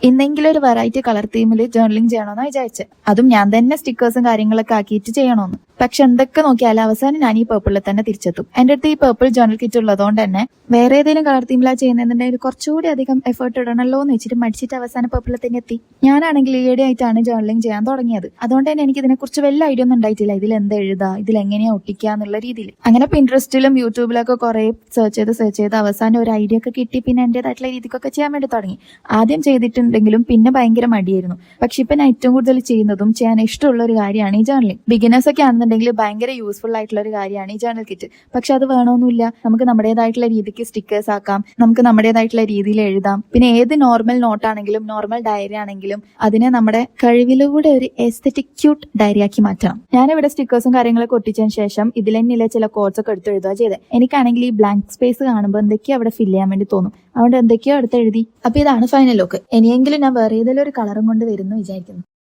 ഇന്നെങ്കിലും ഒരു variety colour തീമിൽ journaling ചെയ്യണമെന്ന് വിചാരിച്ചത്. അതും ഞാൻ തന്നെ സ്റ്റിക്കേഴ്സും കാര്യങ്ങളൊക്കെ ആക്കിയിട്ട് ചെയ്യണമെന്ന്. പക്ഷെ എന്തൊക്കെ നോക്കിയാലും അവസാനം ഞാൻ ഈ പേർപ്പിളിൽ തന്നെ തിരിച്ചെത്തും. എന്റെ അടുത്ത് ഈ പേർപ്പിൾ ജേർണൽ കിറ്റ് ഉള്ളതുകൊണ്ട് തന്നെ വേറെ ഏതെങ്കിലും കളർ തീമിലാ ചെയ്യുന്നതിന്റെ കുറച്ചുകൂടി അധികം എഫേർട്ട് ഇടണല്ലോ എന്ന് വെച്ചിട്ട് മടിച്ചിട്ട് അവസാനം പേർപ്പിളിൽ തന്നെ എത്തി. ഞാനാണെങ്കിൽ ഈയിടെ ആയിട്ടാണ് ജേർണലിംഗ് ചെയ്യാൻ തുടങ്ങിയത്. അതുകൊണ്ട് തന്നെ എനിക്ക് ഇതിനെക്കുറിച്ച് വല്ല ഐഡിയ ഒന്നും ഉണ്ടായിട്ടില്ല. ഇതിൽ എന്താ എഴുതാ, ഇതിൽ എങ്ങനെയാ ഒട്ടിക്കുക എന്നുള്ള രീതിയിൽ. അങ്ങനെ പിൻട്രസ്റ്റിലും യൂട്യൂബിലൊക്കെ കുറെ സെർച്ച് ചെയ്ത് അവസാനം ഒരു ഐഡിയ ഒക്കെ കിട്ടി. പിന്നെ എന്റേതായിട്ടുള്ള രീതിക്കൊക്കെ ചെയ്യാൻ വേണ്ടി തുടങ്ങി. ആദ്യം ചെയ്തിട്ടുണ്ടെങ്കിലും പിന്നെ ഭയങ്കര മടിയായിരുന്നു. പക്ഷെ ഇപ്പൊ ഞാൻ ഏറ്റവും കൂടുതൽ ചെയ്യുന്നതും ചെയ്യാൻ ഇഷ്ടമുള്ള ഒരു കാര്യമാണ് ഈ ജേർണലിംഗ്. ബിഗിനേഴ്സ് ഒക്കെ ആണെന്നുണ്ടെങ്കിൽ ഭയങ്കര യൂസ്ഫുൾ ആയിട്ടുള്ള ഒരു കാര്യമാണ് ഈ ജേർണൽ കിറ്റ്. പക്ഷെ അത് വേണമെന്നില്ല. നമുക്ക് നമ്മുടേതായിട്ടുള്ള രീതിക്ക് സ്റ്റിക്കേഴ്സ് ആക്കാം, നമുക്ക് നമ്മുടേതായിട്ടുള്ള രീതിയിൽ എഴുതാം. പിന്നെ ഏത് നോർമൽ നോട്ടാണെങ്കിലും നോർമൽ ഡയറി ആണെങ്കിലും അതിനെ നമ്മുടെ കഴിവിലൂടെ ഒരു എസ്തെറ്റിക് ക്യൂട്ട് ഡയറി ആക്കി മാറ്റണം. ഞാനിവിടെ സ്റ്റിക്കേഴ്സും കാര്യങ്ങളൊക്കെ ഒട്ടിച്ചതിന് ശേഷം ഇതിൽ തന്നെയുള്ള ചില കോഡ്സ് ഒക്കെ എടുത്ത് എഴുതുക ചെയ്തത്. എനിക്കാണെങ്കിൽ ഈ ബ്ലാങ്ക് സ്പേസ് കാണുമ്പോൾ എന്തൊക്കെയോ അവിടെ ഫില്ല് ചെയ്യാൻ വേണ്ടി തോന്നും. അതുകൊണ്ട് എന്തൊക്കെയോ അടുത്ത് എഴുതി. അപ്പൊ ഇതാണ് ഫൈനൽ ലുക്ക്. ഇനിയെങ്കിലും ഞാൻ വേറെ ഏതെങ്കിലും ഒരു കളറും കൊണ്ട് വരുന്നു വിചാരിക്കുന്നു.